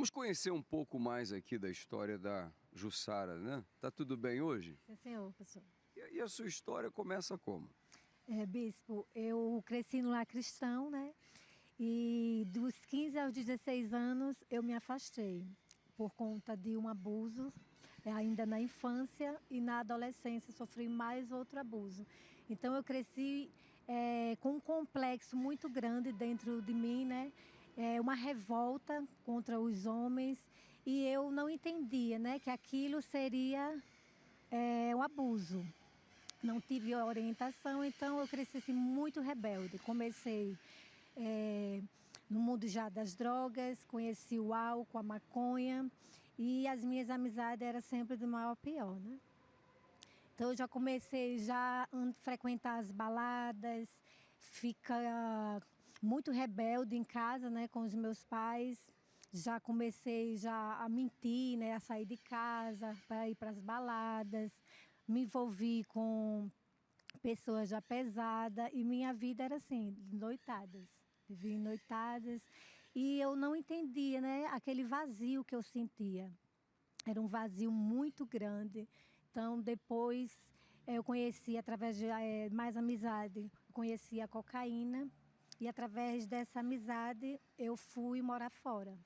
Vamos conhecer um pouco mais aqui da história da Jussara, né? Tá tudo bem hoje? Sim, senhor, pastor. E a sua história começa como? Bispo, eu cresci no lar cristão, né? E dos 15 aos 16 anos eu me afastei por conta de um abuso, ainda na infância e na adolescência sofri mais outro abuso. Então eu cresci com um complexo muito grande dentro de mim, né? Uma revolta contra os homens e eu não entendia, né, que aquilo seria um abuso. Não tive orientação, então eu cresci assim, muito rebelde. Comecei no mundo já das drogas, conheci o álcool, a maconha e as minhas amizades eram sempre do mal ao pior, né? Então eu já comecei a frequentar as baladas, ficar muito rebelde em casa, né, com os meus pais. Já comecei a mentir, né, a sair de casa para ir para as baladas. Me envolvi com pessoas já pesadas e minha vida era assim, noitadas. Vivia em noitadas e eu não entendia, né, aquele vazio que eu sentia. Era um vazio muito grande. Então, depois eu conheci, através de mais amizade, conheci a cocaína. E através dessa amizade eu fui morar fora.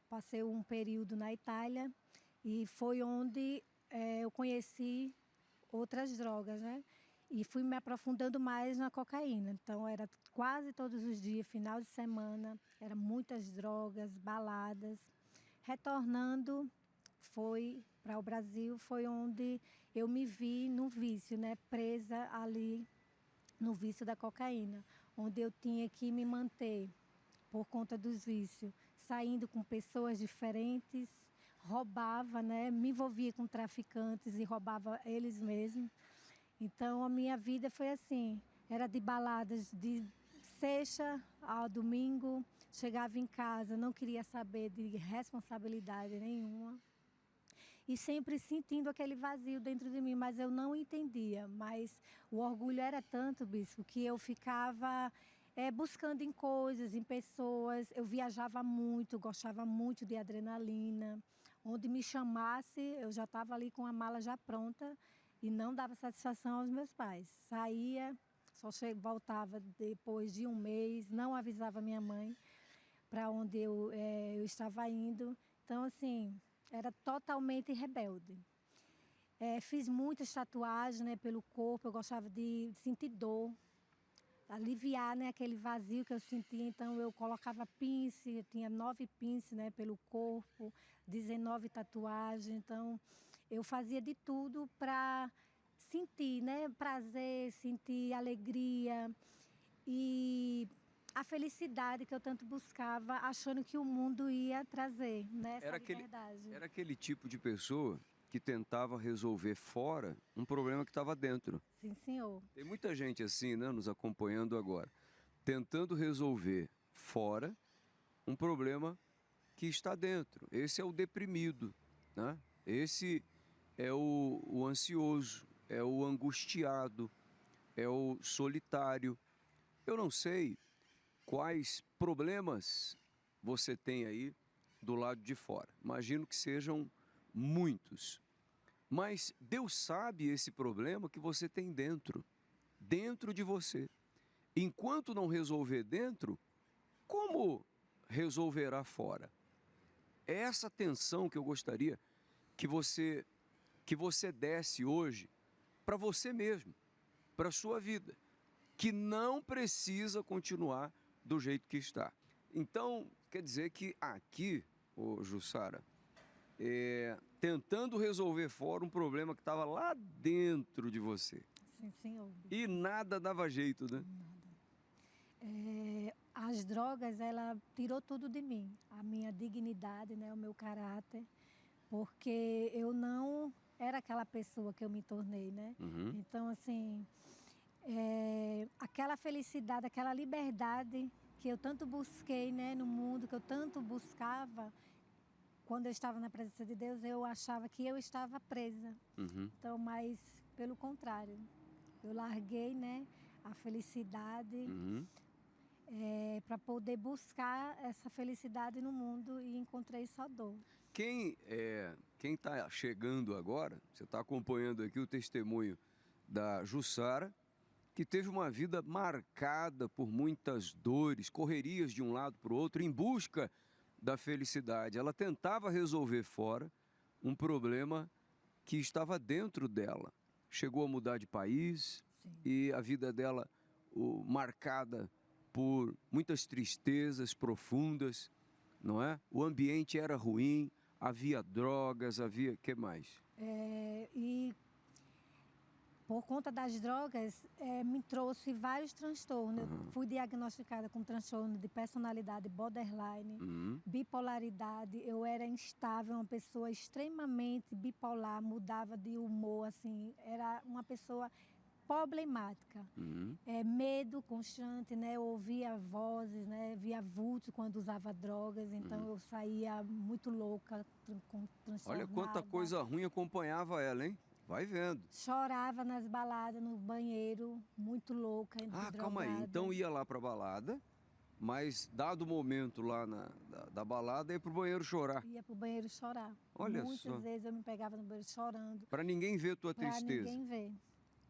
Passei um período na Itália e foi onde eu conheci outras drogas, né? E fui me aprofundando mais na cocaína. Então, era quase todos os dias, final de semana, era muitas drogas, baladas. Retornando, foi para o Brasil, foi onde eu me vi no vício, né? Presa ali no vício da cocaína, onde eu tinha que me manter por conta dos vícios, saindo com pessoas diferentes, roubava, né? Me envolvia com traficantes e roubava eles mesmos. Então a minha vida foi assim, era de baladas de sexta ao domingo, chegava em casa, não queria saber de responsabilidade nenhuma. E sempre sentindo aquele vazio dentro de mim, mas eu não entendia. Mas o orgulho era tanto, bispo, que eu ficava buscando em coisas, em pessoas. Eu viajava muito, gostava muito de adrenalina. Onde me chamasse, eu já estava ali com a mala já pronta e não dava satisfação aos meus pais. Saía, voltava depois de um mês, não avisava minha mãe para onde eu estava indo. Então, assim, era totalmente rebelde. Fiz muitas tatuagens, né, pelo corpo, eu gostava de sentir dor, aliviar, né, aquele vazio que eu sentia. Então, eu colocava pince, eu tinha 9 pinces, né, pelo corpo, 19 tatuagens. Então, eu fazia de tudo para sentir, né, prazer, sentir alegria e a felicidade que eu tanto buscava, achando que o mundo ia trazer, né, essa Era aquele, liberdade. era aquele tipo de pessoa que tentava resolver fora um problema que estava dentro. Sim, senhor. Tem muita gente assim, né, nos acompanhando agora, tentando resolver fora um problema que está dentro. Esse é o deprimido, né? Esse é o ansioso, é o angustiado, é o solitário. Eu não sei quais problemas você tem aí do lado de fora. Imagino que sejam muitos. Mas Deus sabe esse problema que você tem dentro de você. Enquanto não resolver dentro, como resolverá fora? É essa tensão que eu gostaria que você desse hoje para você mesmo, para a sua vida, que não precisa continuar do jeito que está. Então, quer dizer que aqui, ô Jussara, tentando resolver fora um problema que estava lá dentro de você. Sim, senhor. E nada dava jeito, né? As drogas, ela tirou tudo de mim, a minha dignidade, né, o meu caráter, porque eu não era aquela pessoa que eu me tornei, né? Uhum. Então, assim, aquela felicidade, aquela liberdade que eu tanto busquei, né, no mundo, que eu tanto buscava, quando eu estava na presença de Deus, eu achava que eu estava presa. Uhum. Então, mas pelo contrário, eu larguei, né, a felicidade. Uhum. para poder buscar essa felicidade no mundo e encontrei só dor. Quem está chegando agora, você está acompanhando aqui o testemunho da Jussara, que teve uma vida marcada por muitas dores, correrias de um lado para o outro, em busca da felicidade. Ela tentava resolver fora um problema que estava dentro dela. Chegou a mudar de país. Sim. E a vida dela marcada por muitas tristezas profundas, não é? O ambiente era ruim, havia drogas, havia... que mais? E por conta das drogas, me trouxe vários transtornos. Eu fui diagnosticada com transtorno de personalidade borderline, bipolaridade. Eu era instável, uma pessoa extremamente bipolar, mudava de humor, assim. Era uma pessoa problemática. Medo constante, né? Eu ouvia vozes, né? Via vultos quando usava drogas. Então eu saía muito louca, transtornada. Olha quanta coisa ruim acompanhava ela, hein? Vai vendo. Chorava nas baladas, no banheiro, muito louca, drogada. Calma aí. Então ia lá pra balada, mas dado o momento lá da balada, ia pro banheiro chorar. Ia pro banheiro chorar. Olha Muitas só. vezes eu me pegava no banheiro chorando. Pra ninguém ver tua Pra tristeza. ninguém ver.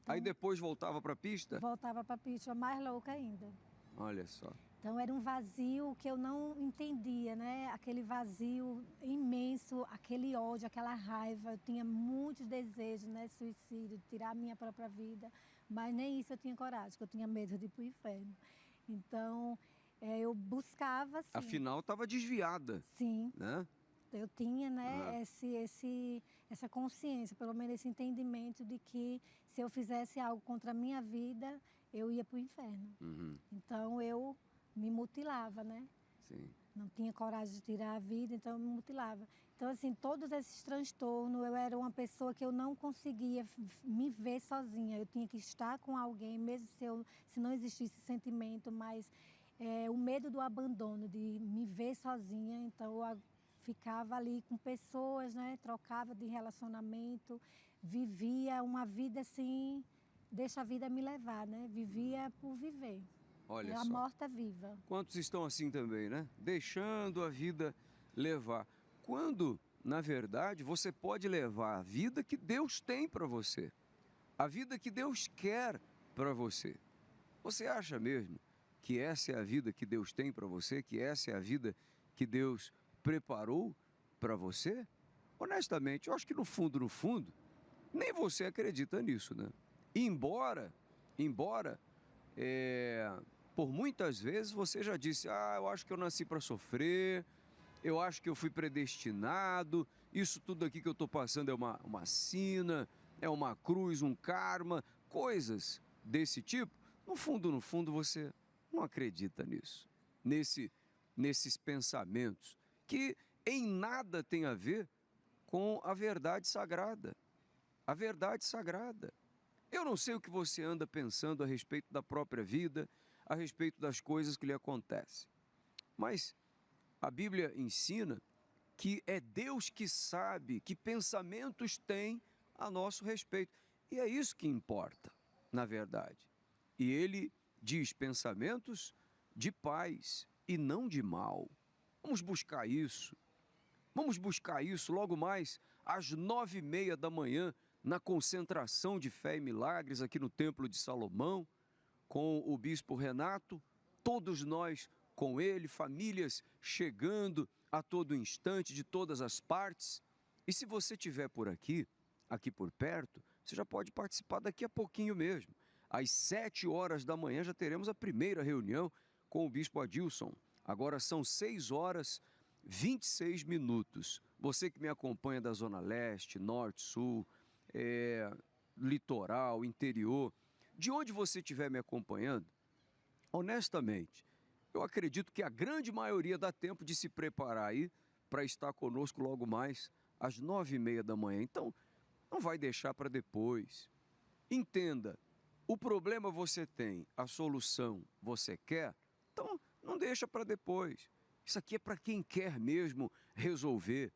Então, Aí depois voltava pra pista? voltava pra pista mais louca ainda. Olha só. Então era um vazio que eu não entendia, né? Aquele vazio imenso, aquele ódio, aquela raiva. Eu tinha muitos desejos, né? Suicídio, de tirar a minha própria vida. Mas nem isso eu tinha coragem, porque eu tinha medo de ir pro inferno. Então, eu buscava, assim... Afinal, estava desviada. Sim. Né? Eu tinha, né, essa consciência, pelo menos esse entendimento de que se eu fizesse algo contra a minha vida, eu ia para o inferno. Então eu me mutilava, né? Sim. Não tinha coragem de tirar a vida, então eu me mutilava. Então, assim, todos esses transtornos, eu era uma pessoa que eu não conseguia me ver sozinha. Eu tinha que estar com alguém, mesmo se não existisse sentimento, mas o medo do abandono, de me ver sozinha, então eu ficava ali com pessoas, né? Trocava de relacionamento, vivia uma vida assim, deixa a vida me levar, né? Vivia por viver. Olha a só. morta viva. Quantos estão assim também, né? Deixando a vida levar. Quando, na verdade, você pode levar a vida que Deus tem para você. A vida que Deus quer para você. Você acha mesmo que essa é a vida que Deus tem para você? Que essa é a vida que Deus preparou para você? Honestamente, eu acho que no fundo, nem você acredita nisso, né? Embora, por muitas vezes você já disse, eu acho que eu nasci para sofrer, eu acho que eu fui predestinado, isso tudo aqui que eu estou passando é uma sina, é uma cruz, um karma, coisas desse tipo. No fundo, você não acredita nisso, nesses pensamentos, que em nada tem a ver com a verdade sagrada. A verdade sagrada. Eu não sei o que você anda pensando a respeito da própria vida, a respeito das coisas que lhe acontecem. Mas a Bíblia ensina que é Deus que sabe que pensamentos tem a nosso respeito. E é isso que importa, na verdade. E ele diz pensamentos de paz e não de mal. Vamos buscar isso. Vamos buscar isso logo mais às 9h30 da manhã, na concentração de fé e milagres aqui no Templo de Salomão, com o Bispo Renato, todos nós com ele, famílias chegando a todo instante, de todas as partes. E se você estiver por aqui por perto, você já pode participar daqui a pouquinho mesmo. Às 7h da manhã já teremos a primeira reunião com o Bispo Adilson. Agora são 6h26. Você que me acompanha da Zona Leste, Norte, Sul, litoral, interior, de onde você estiver me acompanhando, honestamente, eu acredito que a grande maioria dá tempo de se preparar aí para estar conosco logo mais às 9h30 da manhã. Então, não vai deixar para depois. Entenda, o problema você tem, a solução você quer, então não deixa para depois. Isso aqui é para quem quer mesmo resolver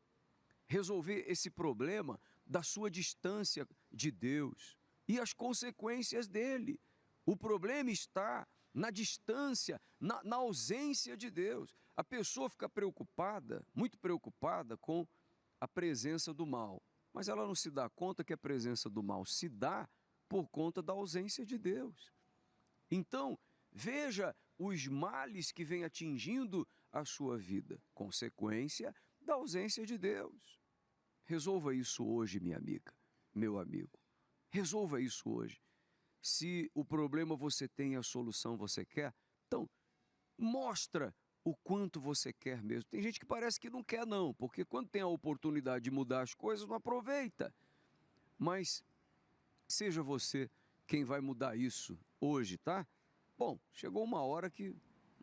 esse problema da sua distância de Deus e as consequências dele. O problema está na distância, na ausência de Deus. A pessoa fica preocupada, muito preocupada com a presença do mal, mas ela não se dá conta que a presença do mal se dá por conta da ausência de Deus. Então, veja os males que vêm atingindo a sua vida, consequência da ausência de Deus. Resolva isso hoje, minha amiga, meu amigo. Resolva isso hoje. Se o problema você tem e a solução você quer, então mostra o quanto você quer mesmo. Tem gente que parece que não quer não, porque quando tem a oportunidade de mudar as coisas, não aproveita. Mas seja você quem vai mudar isso hoje, tá? Bom, chegou uma hora que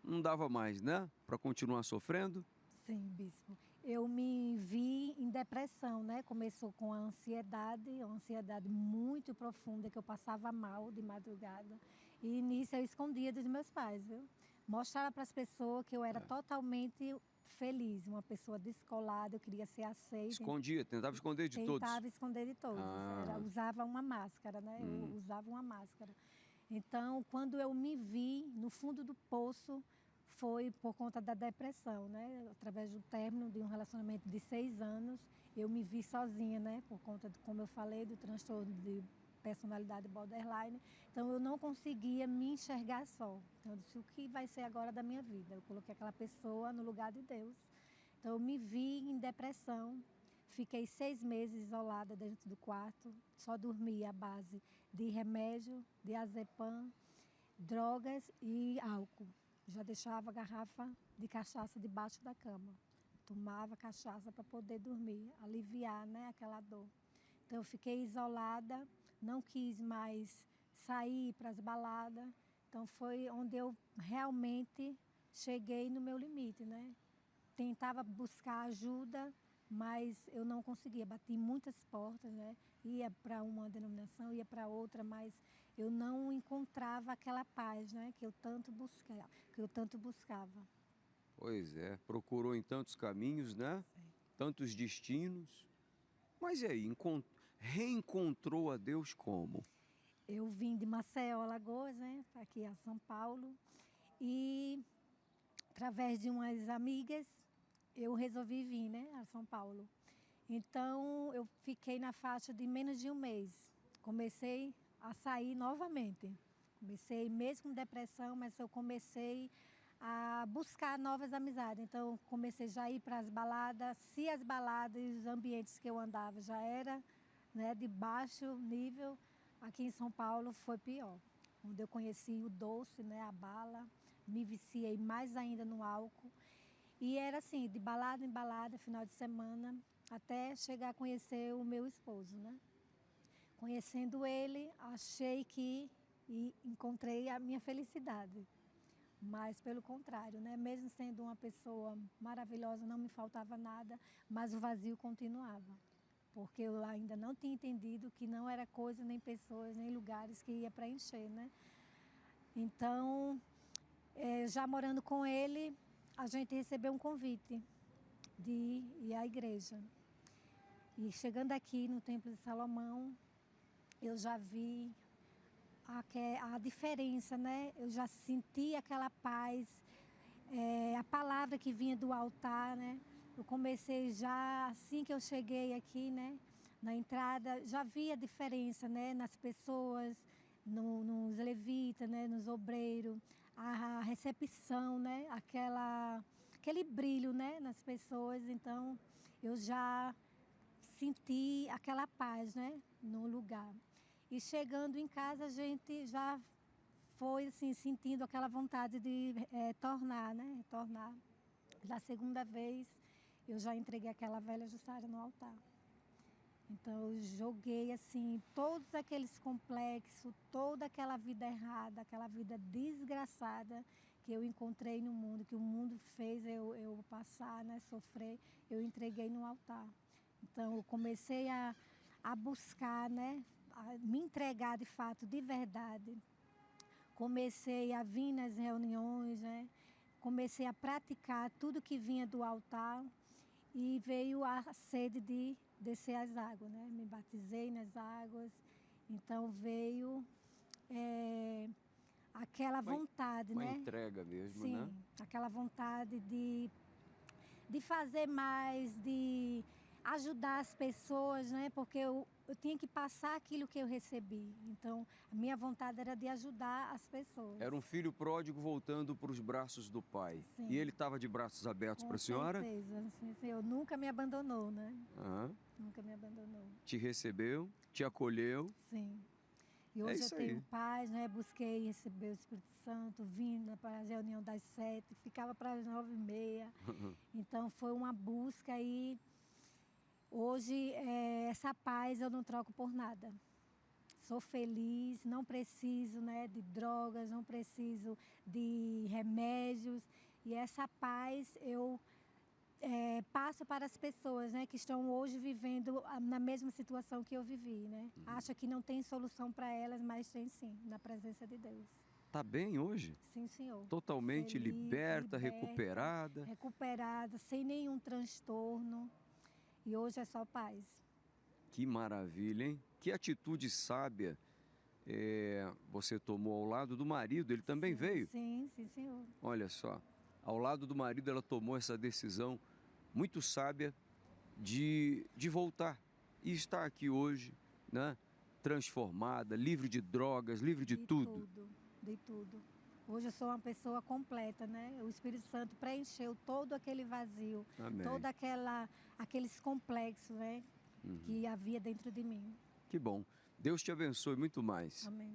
não dava mais, né? Para continuar sofrendo. Sim, bispo. Eu me vi em depressão, né? Começou com a ansiedade, uma ansiedade muito profunda, que eu passava mal de madrugada. E nisso eu escondia dos meus pais, viu? Mostrava para as pessoas que eu era totalmente feliz, uma pessoa descolada, eu queria ser aceita. Escondia, tentava esconder de todos. Tentava esconder de todos. Usava uma máscara, né? Eu usava uma máscara. Então, quando eu me vi no fundo do poço, foi por conta da depressão, né? Através do término de um relacionamento de 6 anos, eu me vi sozinha, né? Por conta, como eu falei, do transtorno de personalidade borderline. Então, eu não conseguia me enxergar só. Então, eu disse, o que vai ser agora da minha vida? Eu coloquei aquela pessoa no lugar de Deus. Então, eu me vi em depressão. Fiquei 6 meses isolada dentro do quarto. Só dormia à base de remédio, de azepam, drogas e álcool. Já deixava a garrafa de cachaça debaixo da cama. Tomava cachaça para poder dormir, aliviar, né, aquela dor. Então eu fiquei isolada, não quis mais sair para as baladas. Então foi onde eu realmente cheguei no meu limite, né? Tentava buscar ajuda, mas eu não conseguia. Bati muitas portas, né? Ia para uma denominação, ia para outra, mas eu não encontrava aquela paz, né? Que eu tanto buscava. Pois é, procurou em tantos caminhos, né? Tantos destinos. Mas e aí, reencontrou a Deus como? Eu vim de Maceió, Alagoas, né? Aqui a São Paulo. E através de umas amigas, eu resolvi vir, né? A São Paulo. Então, eu fiquei na faixa de menos de um mês. Comecei a sair novamente. Comecei mesmo com depressão, mas eu comecei a buscar novas amizades. Então, comecei já a ir para as baladas. Se as baladas e os ambientes que eu andava já era, né, de baixo nível, aqui em São Paulo foi pior. Onde eu conheci o doce, né, a bala, me viciei mais ainda no álcool. E era assim, de balada em balada, final de semana, até chegar a conhecer o meu esposo, né? Conhecendo ele, achei que e encontrei a minha felicidade. Mas pelo contrário, né? Mesmo sendo uma pessoa maravilhosa, não me faltava nada, mas o vazio continuava. Porque eu ainda não tinha entendido que não era coisa, nem pessoas, nem lugares que ia preencher, né? Então, já morando com ele, a gente recebeu um convite de ir à igreja. E chegando aqui no Templo de Salomão, eu já vi a diferença, né? Eu já senti aquela paz, a palavra que vinha do altar, né? Eu comecei já, assim que eu cheguei aqui, né? Na entrada, já vi a diferença, né? Nas pessoas, nos levitas, né? Nos obreiros, a recepção, né? Aquele brilho, né? Nas pessoas. Então, eu já senti aquela paz, né? No lugar. E chegando em casa, a gente já foi assim, sentindo aquela vontade de tornar, né? Retornar. Da segunda vez, eu já entreguei aquela velha Jussara no altar. Então, eu joguei assim, todos aqueles complexos, toda aquela vida errada, aquela vida desgraçada que eu encontrei no mundo, que o mundo fez eu passar, né? Sofrer, eu entreguei no altar. Então, eu comecei a buscar, né? A me entregar de fato, de verdade. Comecei a vir nas reuniões, né? Comecei a praticar tudo que vinha do altar e veio a sede de descer as águas, né? Me batizei nas águas, então veio aquela Uma vontade, Uma né? entrega mesmo, Sim, né? aquela vontade de fazer mais, de ajudar as pessoas, né? Porque eu tinha que passar aquilo que eu recebi. Então, a minha vontade era de ajudar as pessoas. Era um filho pródigo voltando para os braços do pai. E Sim, ele estava de braços abertos para com a senhora? certeza. Sim, Senhor nunca me abandonou, né? Aham. Nunca me abandonou. Te recebeu, te acolheu. Sim. E É hoje eu isso tenho aí. paz, né? Busquei receber o Espírito Santo, vim para a reunião das 7, ficava para as 9h30. Então foi uma busca e hoje essa paz eu não troco por nada. Sou feliz, não preciso, né, de drogas, não preciso de remédios. E essa paz eu passo para as pessoas, né, que estão hoje vivendo na mesma situação que eu vivi, né? Acha que não tem solução para elas, mas tem sim, na presença de Deus. Tá bem hoje? Sim, Senhor. Totalmente Feliz, liberta, liberta, recuperada. recuperada, sem nenhum transtorno. E hoje é só paz. Que maravilha, hein? Que atitude sábia você tomou ao lado do marido. Ele também Sim, veio. sim, Senhor. Olha só, ao lado do marido ela tomou essa decisão muito sábia de voltar e estar aqui hoje, né? Transformada, livre de drogas, livre de tudo. De tudo. Hoje eu sou uma pessoa completa, né? O Espírito Santo preencheu todo aquele vazio, Amém. todo aqueles complexos, né? Uhum. Que havia dentro de mim. Que bom. Deus te abençoe muito mais. Amém.